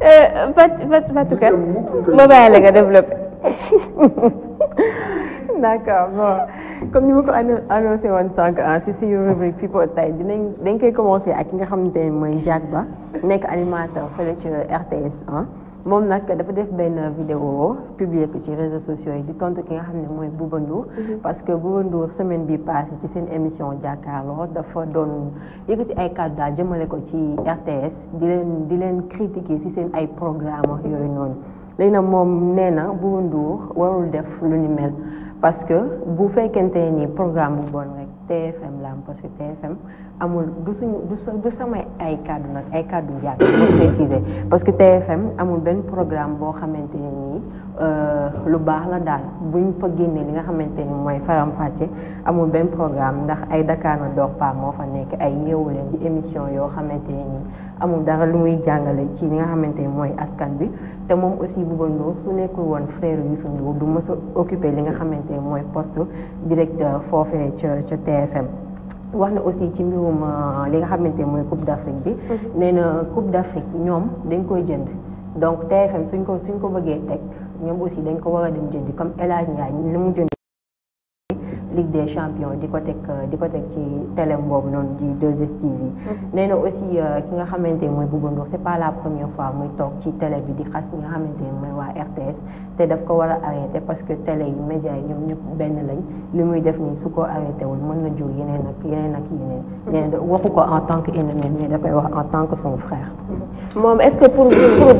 Fatou Kane ma bàyyi la nga développé. D'accord bon comme ni ma ko annoncé woon sànq si suñu rubrique people tey dañ koy commencé ak ki nga xamante ne mooy Ndiack Ba nekk animateur fële ci RTS 1 moom nag dafa def benn vidéo publier ko ci réseaux sociaux yi di tontu ki nga xam ne mooy Bouba Ndour parce que Bouba Ndour semaine bi passé ci seen émission jàkkaarloo dafa doon yëkkati ay kàddu daal jëmale ko ci RTS di leen critiquer ci seen ay programme yooyu noonu léegi nag moom nee na Bouba Ndour warul def lu ni mel parce que bu fekkente ni programme bu bon rek TFM la am parce que TFM amul du samay ay kàddu nag ay kàddu Ndiack pour préciser parce que TFM amul benn programme boo xamante ne nii lu baax la daal buñ fa génnee li nga xamante ni mooy faram fàcce amul benn programme ndax ay Dakar ne dort pas moo fa nekk ay yeewu leen di émission yoo xamante ne nii amul dara lu muy jàngale ci li nga xamante ni mooy askan bi te moom aussi Bouba Ndour su nekkul woon frère Youssou Ndour du mës a occupé li nga xamante ni mooy poste directeur foofee ca TFM wax na aussi ci mbirum li nga xamante ni mooy Coupe d'Afrique bi nee na Coupe d'Afrique ñoom dañ koy jënd donc TFM suñ ko bëggee teg ñoom aussi dañ ko war a dem jëndi comme El Hadj Ndiaye li mu jënd Ligue des champions di ko teg ci télé boobu noonu di 2STV nee na aussi ki nga xamante ni mooy Bouba Ndour c'est pas la première fois muy toog ci télé bi di xas ñi nga xamante ni mooy waa RTS te daf ko war a arrêté parce que télé yi média yi ñoom ñëpp benn lañ li muy def nii su ko arrêté wul mën na jur yeneen nee na waxu ko en tant que ennemi mais da koy wax en tant que son frère moom est-ce que pour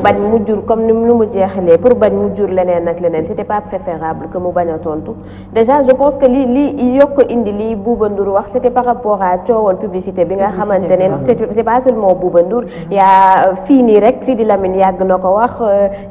bañ mu jur comme ni mu jeexalee pour bañ mu jur leneen ak leneen c'était pas préférable que mu bañ a tontu déjà je pense que lii yokk indi lii Bouba Ndour wax c'était par rapport à coowal publicité bi nga xamante ne c'est pas seulement Bouba Ndour yaa fii nii rek Sidi Lamine yàgg na ko wax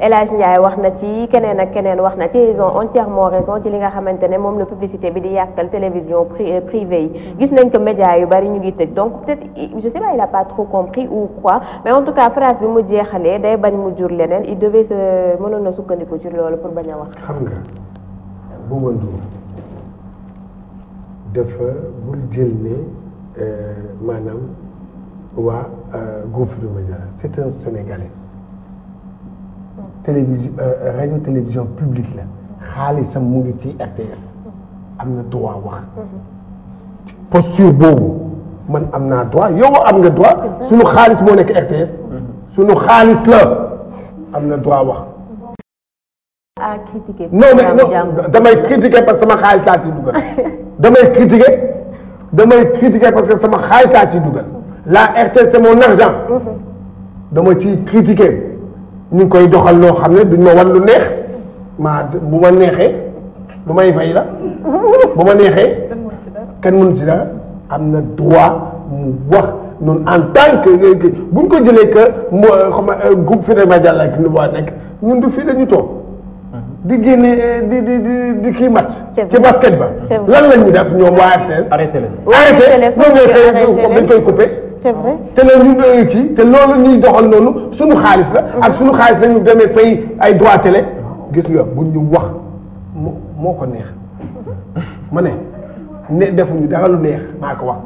El Hadj Ndiaye wax na ci keneen ak keneen wax na ci ils ont entièrement raison ci li nga xamante ne moom la publicité bi di yàqal télévision privée yi gis nañ que médias yu bari ñu ngi tëj donc peut-être je sais pas il a pas trop compris ou quoi mais en tout cas phrase bi mu jeexalee day bañ mu jur leneen il devait se mënoon na sukkandiku ci loolu pour bañ a wax. xam nga Bouba Ndour dafa bul jël ne maanaam waa groupe de médias c'est un Sénégalais télévision radio télévision publique la xaalisam mu ngi ci RTS am na droit wax posture boobu man am naa droit yow am nga droit suñu xaalis moo nekk RTS suñu xaalis la am na droit wax. à critiquer. non mais damay critiquer parce que sama xaalis laa ciy dugal. damay critiquer parce que sama xaalis laa ciy dugal. la RTS c'est mon argent. dama ciy critiquer ñu ngi koy doxal loo xam ne duñ ma wan lu neex bu ma neexee lu may fay la bu ma neexee kenn mënu ci dara am na droit mu wax noonu en tant que buñ ko jëlee que groupe Futurs Médias la ki nu waa nekk ñun du fii la ñu toog di génne di kii match ci basket ba lan la ñu def ñoom waa RTS arrêté ñoom dañ koy coupé c'est vrai te loolu ñu kii te loolu ñuy doxal noonu suñu xaalis la ak suñu xaalis la ñu demee fay ay droit télé gis nga buñ ñu wax moo ko neex ma ne defuñu dara lu neex maa ko wax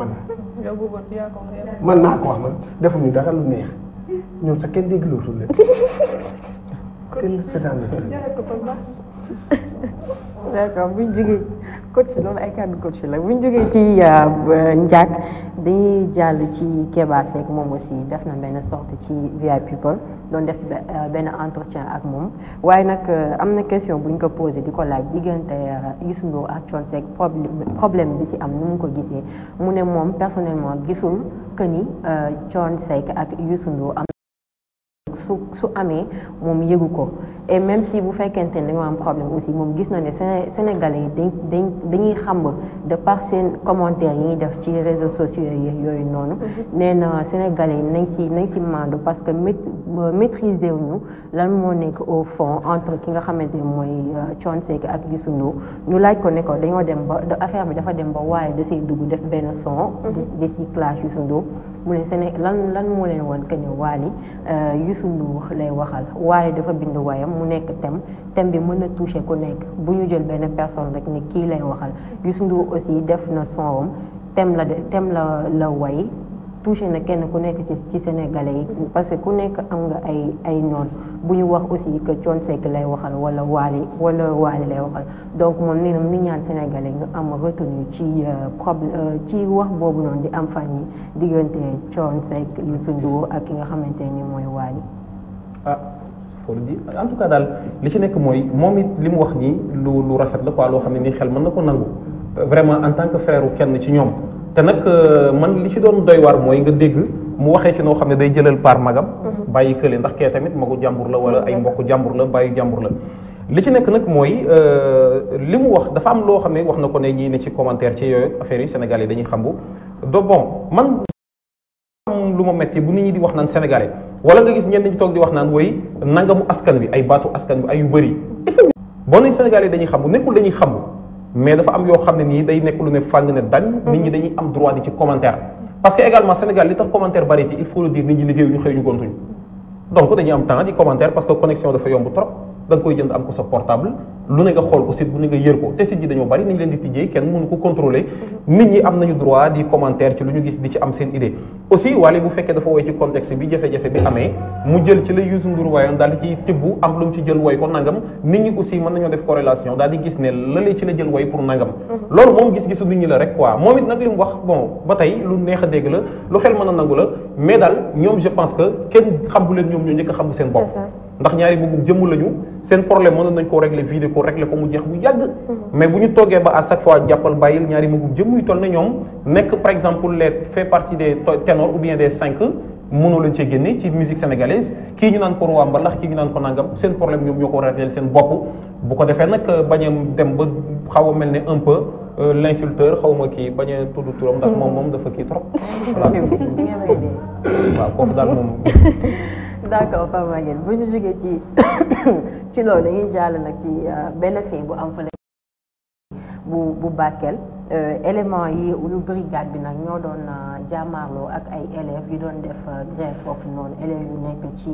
man maa ko wax man defuñu dara lu neex ñoom sax kenn déglootul leen kenn seetaan d'accord buñ jógee coach loolu ay kàddu coach la buñ jógee ci Ndiack dañuy jàll ci Kéba Seck moom aussi def na benn sortie ci VIP People doon def benn entretien ak moom waaye nag am na question buñ ko posé di ko laaj diggante Youssou Ndour ak Thione Seck problème bi ci am nu mu ko gisee mu ne moom personnellement gisul que ni Thione Seck ak Youssou Ndour am su amee moom yëgu ko et même si bu fekkente ne dañoo am problème aussi moom gis na ne Sénégalais yi dañuy xam de par seen commentaires yi ñuy def ci réseaux sociaux yooyu noonu nee na Sénégalais yi nañ si mandu parce que maîtriser wuñu lan moo nekk au fond entre ki nga xamante ne mooy Thione Seck ak Youssou Ndour ñu laaj ko ne ko dañoo dem ba affaire bi dafa dem ba waaye da siy dugg def benn son di si clash Youssou Ndour mu ne lan moo leen woon que ne Wally Youssou Ndour lay waxal waaye dafa bind waayam mu nekk thème bi mën na toucher ku nekk bu ñu jël benn personne rek ni kii lay waxal Youssou Ndour aussi def na sonam thème la way touché na kenn ku nekk ci sénégalais yi parce que ku nekk am nga ay noon bu ñu wax aussi que Thione Seck lay waxal wala Wally lay waxal donc moom nee na mu ngi ñaan sénégalais nga am retenu ci problème ci wax boobu noonu di am fan yi diggante Thione Seck Youssou Ndour ak ki nga xamante ni mooy Wally. faut le dire en tout cas daal li ci nekk mooy moom it li mu wax nii lu rafet la quoi loo xam ne nii xel mën na ko nangu vraiment en tant que frère kenn ci ñoom te nag man li ci doon doy waar mooy nga dégg mu waxee ci noo xam ne day jëlal par magam bàyyi kële ndax kee tamit magu jàmbur la wala ay mbokk jàmbur la bàyyi jàmbur la li ci nekk nag mooy li mu wax dafa am loo xam ne wax na ko ne ñii ne ci commentaire ci yooyu affaire yi Sénégal yi dañuy xambu do bon man lu ma metti bu nit ñi di wax naan sénégalais wala nga gis ñenn ñi toog di wax naan woy nangamu askan wi ay baatu askan wi ay yu bëri il faut boo ne sénégalais dañuy xambu nekkul dañuy xambu mais dafa am yoo xam ne nii day nekk lu ne fàng ne dañ nit ñi dañuy am droit di ci commentaire parce que également Sénégal li tax commentaire bari fi il faut le dire nit ñi liggéeyu ñu xëy ñu gontuñu donc dañuy am temps di commentaire parce que connexion dafa yomb trop da nga koy jënd am ko sa portable lu ne nga xool ko site bu ne nga yër ko te site yi dañoo bari ni ñu leen di tijjee kenn mënu ko contrôler nit ñi am nañu droit di commentaire ci lu ñu gis di ci am seen idée aussi Wally bu fekkee dafa woy ci contexte bi jafe-jafe bi amee mu jël ci la Youssou Ndour wayoon daal di ciy tibb am lu mu ci jël woy ko nangam nit ñi aussi mën nañoo def corrélation daal di gis ne lëlee ci la jël woy pour nangam loolu moom gis-gisu nit ñi la rek quoi moom it nag li mu wax bon ba tey lu neex a dégg la lu xel mën a nangu la mais daal ñoom je pense que kenn xambu leen ñoom ñoo njëkk a xambu seen bopp ndax ñaari bëggum jëmm lañu seen problème mënoon nañ koo régler vidé ko régler ko mu jeex bu yàgg mais bu ñu toogee ba à chaque fois jàppal bàyyil ñaari bëggum jëmm yu toll ne ñoom nekk par exemple les fait partie des ténors ou bien des 5 mënoo leen cee génne ci musique sénégalaise kii ñu naan ko roi mbalax kii ñu naan ko nangam seen problème ñoom ñoo ko régler seen bopp bu ko defee nag bañ a dem ba xaw a mel ne un peu l'insulteur xaw ma kii bañ a tudd turam ndax moom dafa kii trop voilà waaw kooku daal moom d'accord Pape Maguette bu ñu jógee ci loolu dañuy jàll nag ci benn fii bu am fële bu Bakel élément yi lu brigade bi nag ñoo doon jàmmaarloo ak ay élèves yu doon def grève foofu noonu élèves yu nekk ci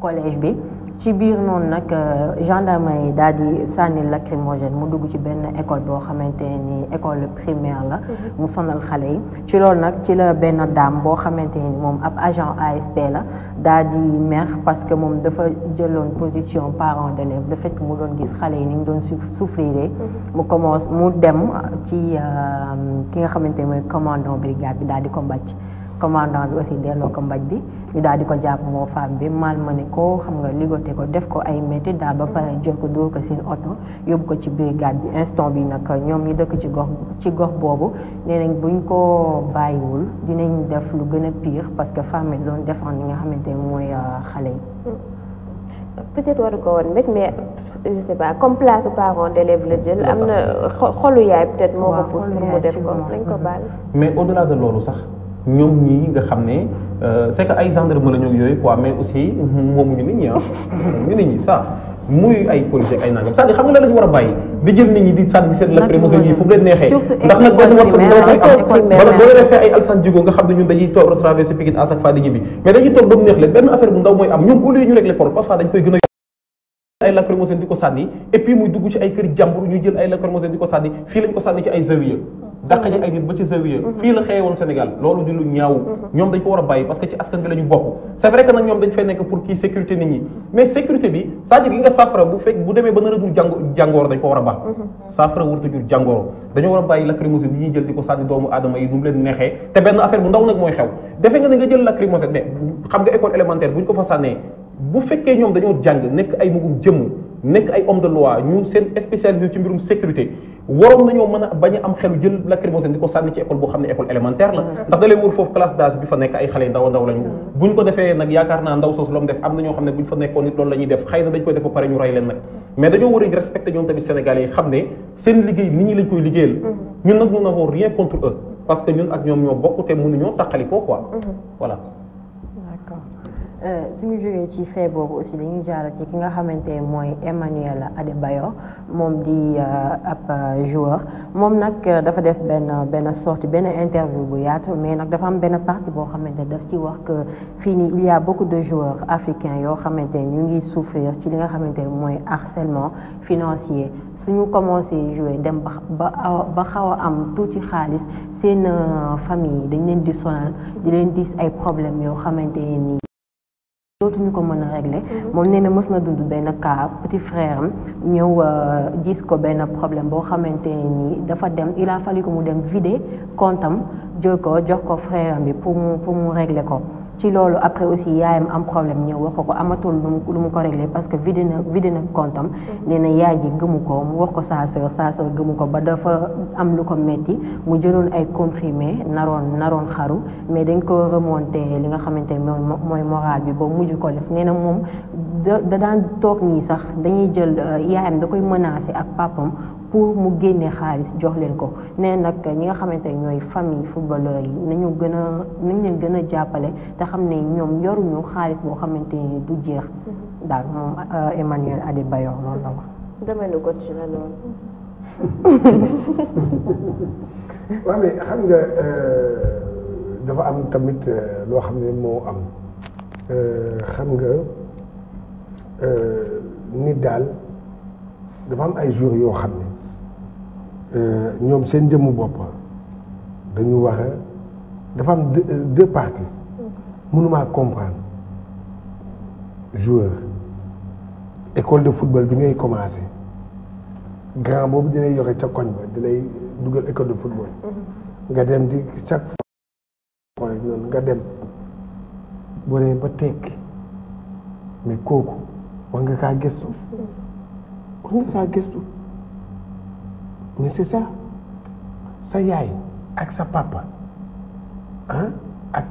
collège bi ci biir noonu nag gendarmerie yi daal di sànni lacrymogène mu dugg ci benn école boo xamante ni école primaire la mu sonal xale yi ci loolu nag ci la benn dame boo xamante ni moom ab agent ASP la daal di mer parce que moom dafa jëloon position parent d'élève le fait que mu doon gis xale yi ni ñu doon souffrir mu dem ci ki nga xamante ne mooy commandant brigade bi daal di ko mbàcc commandant bi aussi delloo ko mbaj bi ñu daal di ko jàpp moo femme bi malmené ko xam nga ligoté ko def ko ay métti daal ba pare jël ko dóor ko seen oto yóbbu ko ci brigade bi instant bi nag ñoom ñu dëkk ci gox boobu nee nañ buñ ko bàyyiwul dinañ def lu gën a pire parce que femme bi doon défendre li nga xamante ne mooy xale yi. peut-être waru ko woon mbéj mais je sais pas comme place parent d'élève la jël am na xolu yaay peut-être moo ko pousse pour mu def ko dañ ko baal. mais au-delà de loolu sax ñoom ñii nga xam ne c'est que ay gendarme la ñu yooyu quoi mais aussi moomuñu nit ñi ñu nit ñi ça muy ay policiers ay nangam c'est-à-dire xam nga lan la ñu war a bàyyi di jël nit ñi di sànni seen lacrymogène yi fu mu leen neexee ndax nag benn wax sax boo defee ay alsan jigo nga xam ne ñun dañuy toog retraverser Pikine à chaque fois di ñibbi mais dañuy toog ba mu neex leen benn affaire bu ndaw mooy am ñoom au lieu ñu régler problème parce que dañ koy gën a ay lacrymogène di ko sànni et puis muy dugg ci ay kër jàmbur ñu jël ay lacrymogène di ko sànni fii lañ ko sànni ci ay zawiya dàq ji ay nit ba ci zawiya fii la xëye woon Sénégal loolu di lu ñaaw ñoom dañ ko war a bàyyi parce que ci askan bi la ñu bokk c'est vrai que nag ñoom dañ fay nekk pour kii sécurité nit ñi mais sécurité bi c'est-à-dire gi nga saafara bu fekk bu demee ba nar a jur jàngooro dañ ko war a baax saafara warut a jur jàngooro dañoo war a bàyyi lacrymogène bi ñuy jël di ko sànni doomu aadama yi nu mu leen neexee te benn affaire bu ndaw nag mooy xew defe nga ne nga jël lacrymogène mais xam nga école élémentaire bu ñu ko fa sànnee bu fekkee ñoom dañoo jàng nekk ay mugum jëmm nekk ay homme de loi ñu seen spécialisé ci mbirum sécurité waroon nañoo mën a bañ a am xelu jël lacrymogène di ko sànni ci école boo xam ne école élémentaire la ndax da lay wóor foofu classe d'âge bi fa nekk ay xale ndaw ndaw lañu buñ ko defee nag yaakaar naa ndaw soosu la mu def am na ñoo xam ne buñ fa nekkoon nit loolu la ñuy def xëy na dañ koy def ba pare ñu rey leen nag mais dañoo war a respecté ñoom tamit sénégalais yi xam ne seen liggéey nit ñi lañ koy liggéeyal ñun nag nous n'avons rien contre eux parce que ñun ak ñoom ñoo bokk te mënuñoo taqali ko quoi voilà. suñu jógee ci fait boobu aussi dañuy jaar ci ki nga xamante mooy Emmanuel Adebayor moom di ab joueur moom nag dafa def benn sortie benn interview bu yaatu mais nag dafa am benn partie boo xamante daf ci wax que fii nii il y a beaucoup de joueurs africains yoo xamante ñu ngi souffrir ci li nga xamante mooy harcèlement financier suñu commencé jouer dem ba xaw a am tuuti xaalis seen famille yi dañ leen di sonal di leen dis ay problèmes yoo xamante nii dootuñu ko mën a régler moom nee na mës na dund benn cas petit frère am ñëw gis ko benn problème boo xamante nii dafa dem il a fallu que mu dem vider compte am jël ko jox ko frère am bi pour mu régler ko ci loolu après aussi yaayam am problème ñëw wax ko amatul lu mu ko régler parce que vidé na compte am nee na yaay ji gëmu ko mu wax ko sa sœur gëmu ko ba dafa am lu ko metti mu jëloon ay comprimé naroon xaru mais dañ ko remonté li nga xamante ne mooy moral bi ba mujj ko def nee na moom da daan toog nii sax dañuy jël yaayam da koy menacé ak papam pour mu génne xaalis jox leen ko nee nag ñi nga xamante ne ñooy famille footballeur yi nañ leen gën a jàppale te xam ne ñoom yoruñu xaalis boo xamante ni du jeex daal moom Emmanuel Adebayor loolu la wax. domaine coach la loolu. waaw mais xam nga dafa am tamit loo xam ne moo am xam nga nit daal dafa am ay jours yoo xam ne ñoom seen jëmmu bopp dañu wax dafa am deux parties mënumaa comprendre joueur école de football bi ngay commencé grand boobu dinay yoxe ca koñ ba dinay dugal école de football nga dem di chaque fois noonu nga dem boo dee ba tekki mais kooku war nga kaa gëstu mais c'est ça sa yaay ak sa papa ah ak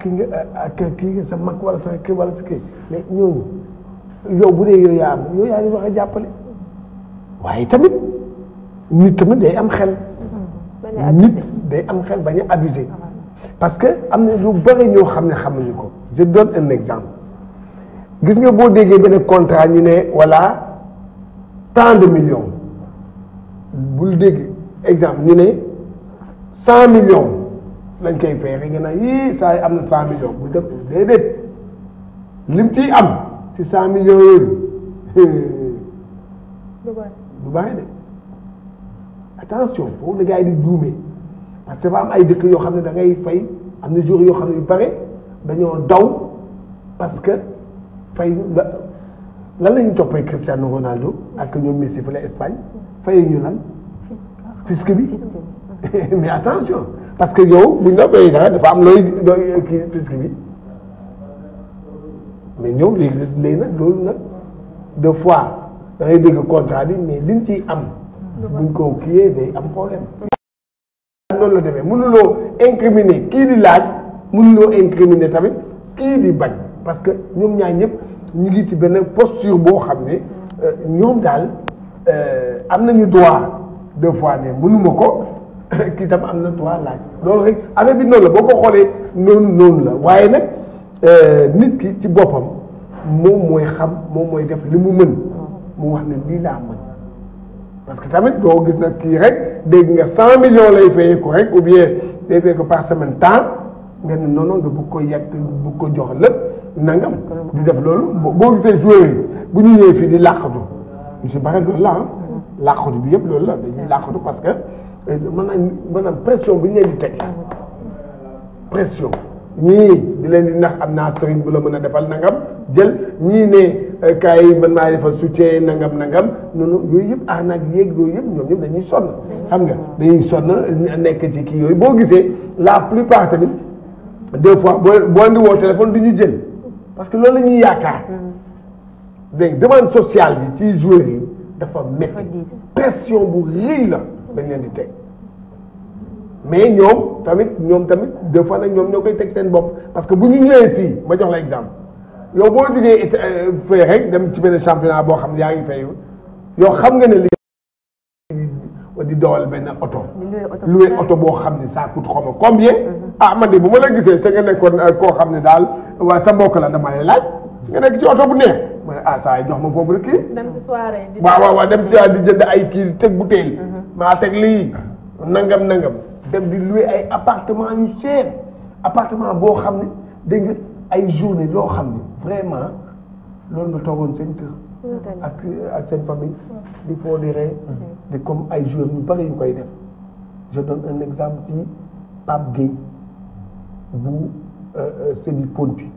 kii nga sa mag wala sa kii mais ñooñu yow bu dee yow yaa di wax a jàppale waaye tamit nit tamit day am xel bañ a abusé parce que am na lu bëri ñoo xam ne xamuñu ko je donne un exemple gis nga boo déggee benn contrat ñu ne voilà tant de millions bul dégg exemple ñu ne 100 millions lañ koy fay rek nga naan yii saa yi am na 100 millions bul def déedéet lim ciy am ci 100 millions yooyu du bàyyi de attention foofu la gars yi di juumee parce que dafa am ay dëkk yoo xam ne da ngay fay am na jours yoo xam ne yu bare dañoo daw parce que fay lan la ñu toppee Cristiano Ronaldo ak ñoom Messi fële Espagne fay ñu lan fisc bi mais attention parce que yow buñ la béyee dara dafa am looy kii fisc bi mais ñoom léegi nag loolu nag deux fois da ngay dégg contrat bi mais liñ ciy am buñ ko kiiyee day am problème noonu la demee mënuloo incriminer kii di laaj mënuloo incriminer tamit kii di bañ parce que ñoom ñaar ñëpp ñu ngi ci benn posture boo xam ne ñoom daal am nañu droit deux fois ne mënuma ko kii tam am na droit laaj loolu rek affaire bi noonu la boo ko xoolee noonu la waaye nag nit ki ci boppam moom mooy xam moom mooy def li mu mën mu wax ne lii laa mën parce que tamit doo gis nag kii rek dégg nga 100 millions lay fayee ko rek ou bien day fay ko par semaine temps nga ne non nga bëgg ko yàgg bëgg ko jox lépp nangam di def loolu boo gisee joueurs yi bu ñu ñëwee fii di làqatu ñu si bari loolu la ah làqatu bi yëpp loolu la dañuy làqatu parce que maanaam pression bi ñu leen di teg pression ñii di leen di nax am naa sëriñ bu la mën a defal nangam jël ñii ne kaay yi man maa defal soutien nangam noonu yooyu yëpp arnaque yéeg yooyu yëpp ñoom ñëpp dañuy sonn xam nga dañuy sonn nekk ci kii yooyu boo gisee la plupart tamit des fois boo andi woo téléphone du ñu jël parce que loolu la ñuy yaakaar dégg demande sociale bi ci joueurs yi dafa métti pression bu rëy la dañ leen di teg mais ñoom tamit des fois nag ñoom ñoo koy teg seen bopp parce que bu ñu ñëwee fii ma jox la exemple yow boo jógee fay rek dem ci benn championnat boo xam ne yaa ngi fay yow xam nga ne li di dawal benn oto loué oto boo xam ne ça coûte xaw ma combien ah man de bu ma la gisee te nga nekkoon koo xam ne daal waaye sa mbokk la dama lay laaj nga nekk ci oto bu neex ma ne ah saa yi jox ma foofu rek kii waaw dem ci di jënd ay kii teg bu teel maa teg lii nangam dem di loué ay appartement yu cher appartement boo xam ne dégg nga ay journée loo xam ne vraiment loolu nga toogoon seen kër ak seen famille di foo di ree di comme ay joueurs yu bari yu koy def je donne un exemple ci Pape Gueye bu Sébi Ponti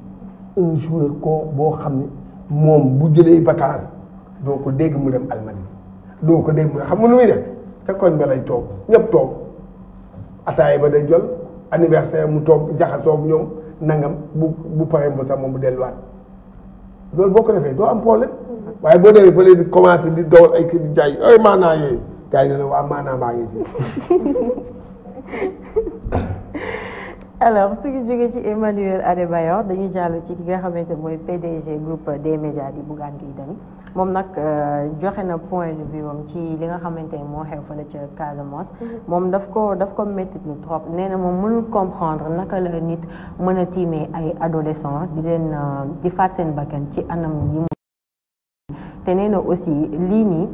un joueur boo xam ne moom bu jëlee vacances doo ko dégg mu dem Almadies doo ko dégg mu xam nga nu muy def te koñ ba lay toog ñëpp toog ataay ba day jël anniversaire mu toog jaxasoo ñoom nangam bu paree ba sax moom bu delluwaat loolu boo ko defee doo am problème waaye boo demee ba léegi commencé di dowal ay kii di jaay ay maanaa yooyu gars yi ne la waa maanaa baa ngi fi. alors su ñu jógee ci Emmanuel Adebayor dañuy jàll ci ki nga xamante mooy PDG groupe des médias di Bougane Gueye Dany moom nag joxe na point de vue am ci li nga xamante ne moo xew fële ca Casamance moom daf ko métti lu trop nee na moom mënul comprendre naka la nit mën a tiimee ay adolescents di leen di faat seen bakkan ci anam yi mu te nee na aussi lii nii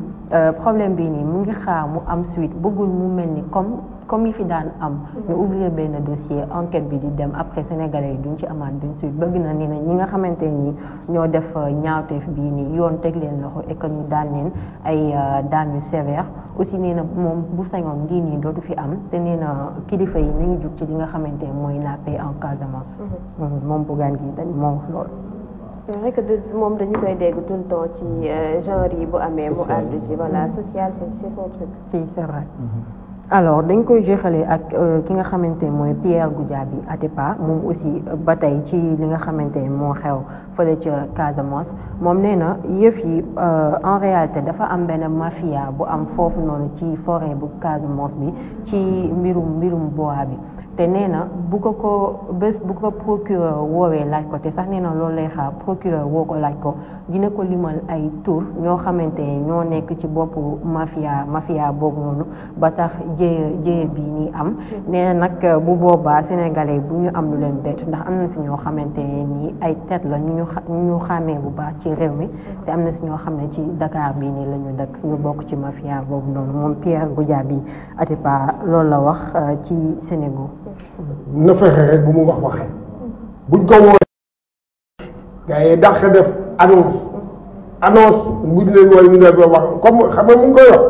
problème bii nii mu ngi xaar mu am suite bëggul mu mel ni comme yi fi daan am ñu ouvrir benn dossier enquête bi di dem après sénégalais yi duñ ci amaat duñ suite bëgg na ni na ñi nga xamante ni ñoo def ñaawteef bii nii yoon teg leen loxo et que ñu daan leen ay daan yu sévère aussi nee na moom bu sañoon lii nii dootu fi am te nee na kilifa yi nañu jug ci li nga xamante ne mooy la paix en Casamance moom Bougane Gueye Dany moo wax loolu c'est vrai que moom dañu koy dégg tout le temps ci genre yi bu amee mu àddu ci voilà social c'est son truc si c'est vrai alors dañ koy jeexalee ak ki nga xamante mooy Pierre Goudiaby Atepa moom aussi ba tey ci li nga xamante moo xew fële ca Casamance moom nee na yëf yi en réalité dafa am benn mafia bu am foofu noonu ci forêt bu Casamance bi ci mbirum bois bi te nee na bu ko procureur woowee laaj ko te sax nee na loolu lay xaar procureur woo ko laaj ko dina ko limal ay tur ñoo xamante ñoo nekk ci boppu mafia boobu noonu ba tax jéye bii nii am nee na nag bu boobaa sénégalais bu ñu am lu leen bett ndax am na si ñoo xamante nii ay tête la ñu xàmmee bu baax ci réew mi te am na si ñoo xam ne ci Dakar bii nii la ñu dëkk ñu bokk ci mafia boobu noonu moom Pierre Goudiaby Atepa loolu la wax ci Sénégal na fexe rek bu mu waxee buñ ko woo gars yi dàq def annonce buñ leen wooy ñu ne wax comme xam nga mu ngi koy wax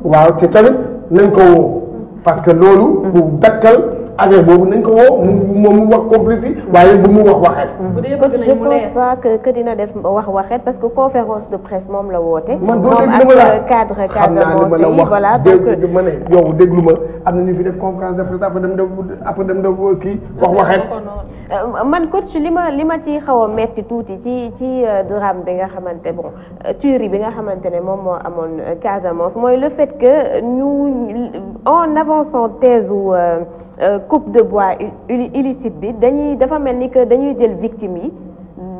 waaw te tamit nañ ko woo parce que loolu bu dakkal affaire boobu nañ ko woo moom mu wax complice yi waaye bu mu waxee je pense pas que dina def waxet parce que conférence de presse moom la woote man doo moom dégg li ma la ak cadre xam naa li ma la wax voilà dégg ma ne yow déglu ma am na ñu fi def conférence de presse après dem def kii waxet man coach li ma ci xaw a metti tuuti ci drame bi nga xamante bon tuerie bi nga xamante ne moom moo amoon Casamance mooy le fait que ñu en avançant thèse ou coupe de bois illicite bi dafa mel ni que dañuy jël victime yi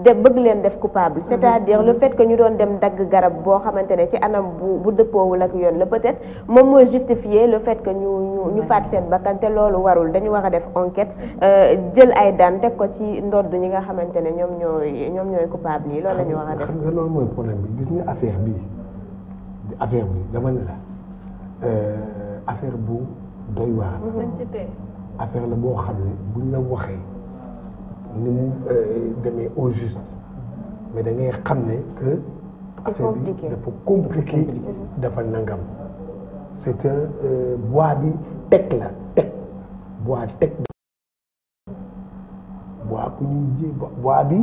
bëgg leen def coupable c'est-à-dire le fait que ñu doon dem dagg garab boo xamante ne ci anam bu dëppoowul ak yoon la peut-être moom mooy justifier le fait que ñu faat seen bakkan te loolu warul dañu war a def enquête jël ay daan teg ko ci ndodd ñi nga xamante ne ñoom ñooy coupable yi loolu la ñu war a def. xam nga loolu mooy problème bi gis nga affaire bi dama ne la affaire bu doy waar. affaire la boo xam ne buñ la waxee ni mu demee au juste mais da ngay xam ne que affaire bi dafa compliqué dafa nangam c'est un bois bi teg bois ku ñuy ji bois bi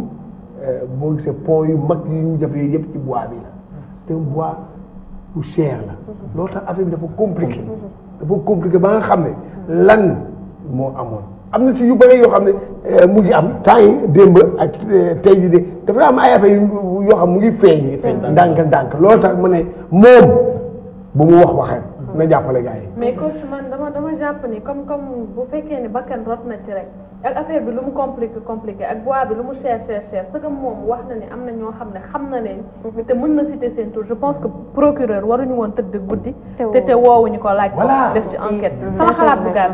boo gisee pont yu mag yi ñu def yooyu yëpp ci bois bi la c'est un bois bu cher la loolu tax affaire bi dafa compliqué ba nga xam ne lan moo amoon am na si yu bëri yoo xam ne mu ngi am temps yi démb ak tey jii de dafa am ay affaire yoo xam mu ngi feeñ ndànk loolu tax mu ne moom bu mu waxee na jàppale gars yi. mais coach man dama jàpp ni comme bu fekkee ni bakkan rot na ci rek ak affaire bi lu mu compliqué ak bois bi lu mu cher c'est que moom wax na ni am na ñoo xam ne xam na leen te mën na citer seen tour je pense que procureur waruñu woon tëdd guddi te woowuñu ko laaj ko def ci enquête sama xalaat bu gàtt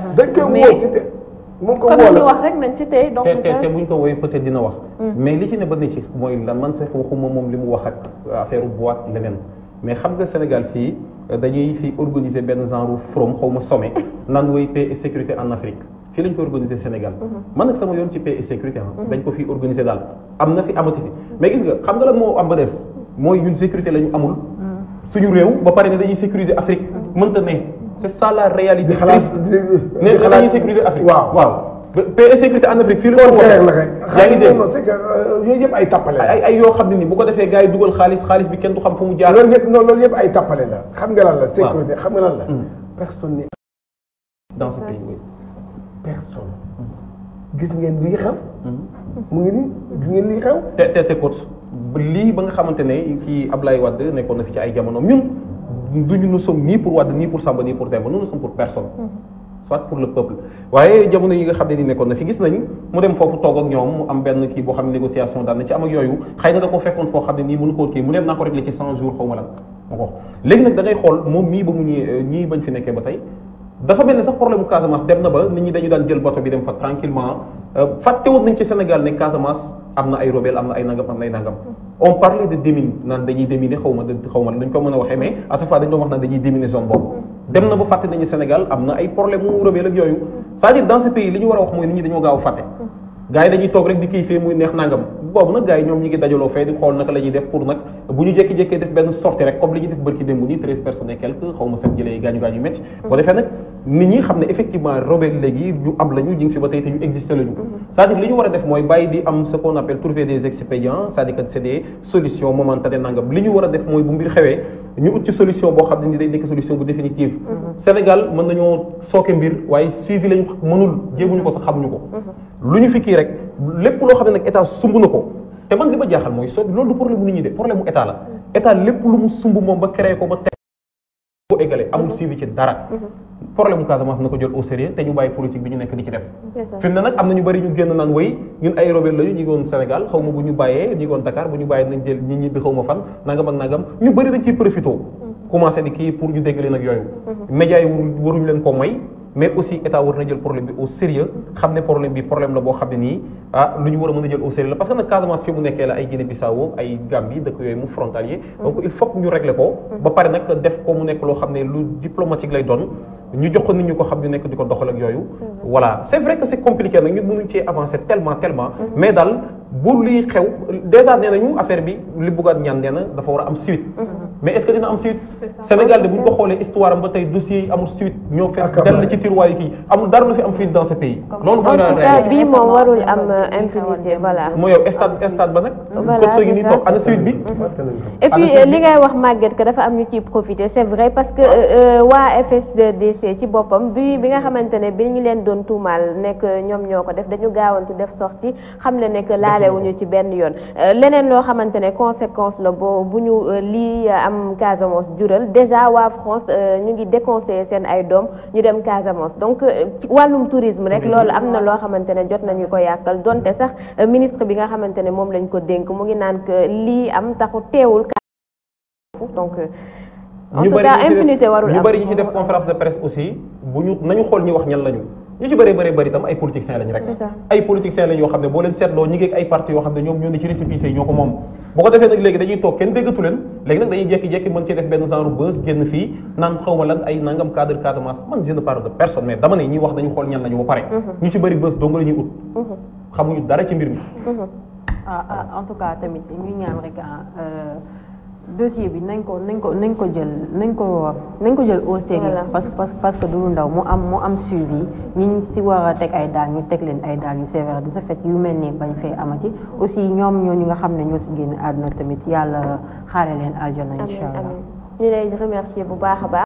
mais comme ni ñu wax rek nañ ci tey donc te buñ ko woowee peut-être dina wax mais li ci ne ba ne ci mooy la man sax waxuma moom li mu wax ak affaire bois leneen mais xam nga Sénégal fii dañuy fi organiser benn genre forum xaw ma sommet naan woy paix et sécurité en Afrique fii lañ ko organiser Sénégal man nag sama yoon ci paix et sécurité dañ ko fi organiser daal am na fi amati fi mais gis nga xam nga lan moo am ba des mooy ñun sécurité la ñu amul suñu réew ba pare ne dañuy sécuriser Afrique mënta ne c'est ça la réalité triste ne dañuy sécuriser Afrique waaw paix et sécurité en Afrique fii la ko yaa ngi dégg c'est que yooyu yëpp ay tappale la ay yoo xam ne ni bu ko defee gars yi dugal xaalis bi kenn du xam fu mu jaar loolu yëpp ay tappale la xam nga lan la sécurité xam nga lan la personne n'est dans ce pays oui personne gis ngeen luy xew mu ngi nii gis ngeen luy xew te coach lii ba nga xamante ne kii Ablaye Wade nekkoon na fi ci ay jamono ñun duñu nous sommes ni pour Wade ni pour Samba ni pour Demba nous sommes pour personne soit pour le peuple waaye jamono yi nga xam ne ni nekkoon na fi gis nañ mu dem foofu toog ak ñoom mu am benn kii boo xam ne négociation daan na ci am ak yooyu xëy na da ko fekkoon foo xam ne nii mënu koo kii mu dem naa ko réglé ci 100 jours xaw ma lan ma ko léegi nag da ngay xool moom mii ba mu ñii bañ fi nekkee ba tey dafa mel ne sax problème mu Casamance dem na ba nit ñi dañu daan jël bato bi dem fa tranquillement fàtte woon nañ ci Sénégal ne Casamance am na ay rebelle am na ay nangam on parlait de démine naan dañuy déminer xaw ma dañ ko mën a waxee mais à chaque fois dañ doon wax naan dañuy déminer zone boobu dem na ba fàtte nañu Sénégal am na ay problème mu rebelle ak yooyu c'est-à-dire dans ce pays li ñu war a wax mooy nit ñi dañoo gaaw a fàtte gars yi dañuy toog rek di kii fee muy neex nangam boobu nag gars yi ñoom ñi ngi dajaloo fee di xool naka la ñuy def pour nag bu ñu jékki-jékkee def benn sortie rek comme li ñu def bërki démb nii 13 personnes et quelques xaw ma seen jëlee gaañu métti boo defee nag nit ñi xam ne effectivement rebelle léegi ñu am lañu ñu ngi fi ba tey te ñu existé lañu c'est-à-dire li ñu war a def mooy bàyyi di am ce qu'on appelle trouver des expédients c'est-à-dire que c'est des solutions momentanées nangam li ñu war a def mooy bu mbir xewee ñu ut ci solution boo xam ne ni day nekk solution bu définitive Sénégal mën nañoo sooke mbir waaye suivi lañu mënul jéemuñu ko sax xamuñu ko lu ñu fi kii rek lépp loo xam ne nag état sumb na ko te man li ma jaaxal mooy soo loolu du problème mu nit ñi de problème mu état la état lépp lu mu sumb moom ba créé ko ba teg ko égalé amul suivi ci dara problème mu Casamance na ko jël au sérieux te ñu bàyyi politique bi ñu nekk di ci def fi mu ne nag am na ñu bëri ñu génn naan way ñun ay rebelle lañu ñu ngi woon Sénégal xaw ma bu ñu bàyyee ñu ngi woon Dakar bu ñu bàyyee nañ jël ñi ñibbi xaw ma fan nangam ak nangam ñu bëri dañ ciy profité commencé di kii pour ñu dégg leen ak yooyu médias yi waruñu leen koo may mais aussi état war na jël problème bi au sérieux xam ne problème bi problème la boo xam ne nii lu ñu war a mën a jël au sérieux la parce que nag Casamance fi mu nekkee la ay Guinée Bissau ay Gambie dëkk yooyu mu frontalier donc il faut que ñu régler ko ba pare nag def ko mu nekk loo xam ne lu diplomatique lay doon ñu jox ko nit ñu ko xam ñu nekk di ko doxal ak yooyu voilà c'est vrai que c'est compliqué nag ñun mënuñ cee avancer tellement mais daal bu liy xew déjà nee nañu affaire bi li buggaat ñaan nee na dafa war a am suite mais est-ce que dina am suite Sénégal de bu ñu ko xoolee histoire am ba tey dossiers yi amul suite ñoo fees dell ci tiroir yi kii amul dara lu fi am fuite dans ce pays loolu mooy bii moom warul am impunité voilà mooy yow stade ba nag kon soo ngi nii toog ana suite bi et puis li ngay wax Maguette que dafa am ñu ciy profiter c'est vrai parce que waa FSDC ci boppam bi nga xamante ne bi ñu leen doon tuumaal nekk ñoom ñoo ko def dañu gaawantu def sortie xam le ne que laalewuñu ci benn yoon leneen loo xamante ne conséquence la bu ñu lii am Casamance jural déjà waa France ñu ngi déconseiller seen ay doom ñu dem Casamance donc ci wàllum tourisme rek loolu am na loo xamante ne jot nañu ko yàqal donte sax ministre bi nga xamante ne moom lañ ko dénk mu ngi naan que lii am taxu teewul donc en tout cas impunité warul am ñu bëri ñu ci def conférence de presse aussi bu ñu nañu xool ñi wax ñan lañu ñu ci bëri itam ay politiciens lañu rek ay politiciens lañ yoo xam ne boo leen seetloo ñi ngi ay parti yoo xam ne ñoom ñoo ne ci récépissé yi ñoo ko moom boo ko defee nag léegi dañuy toog kenn déggatu leen léegi nag dañuy jékki-jékki mën ci def benn genre buzz génn fii naan xawma lan ay nangam cadre Casamance man je ne parle de personne mais dama ne ñi wax dañu xool ñan lañu ba pare ñu ci bëri buzz dong la ñuy ut xamuñu dara ci mbir mi en tout cas tamit ñuy ñaan rek dossier bi nañ ko jël au sérieux parce que du lu ndaw mu am suivi ñi si war a teg ay daan ñu teg leen ay daan yu sévère de ce fait yu mel ni bañ fee amati aussi ñoom ñooñu nga xam ne ñoo si génn àdduna tamit yàlla xaare leen aljana incha allah ñu lay remercier bu baax a baax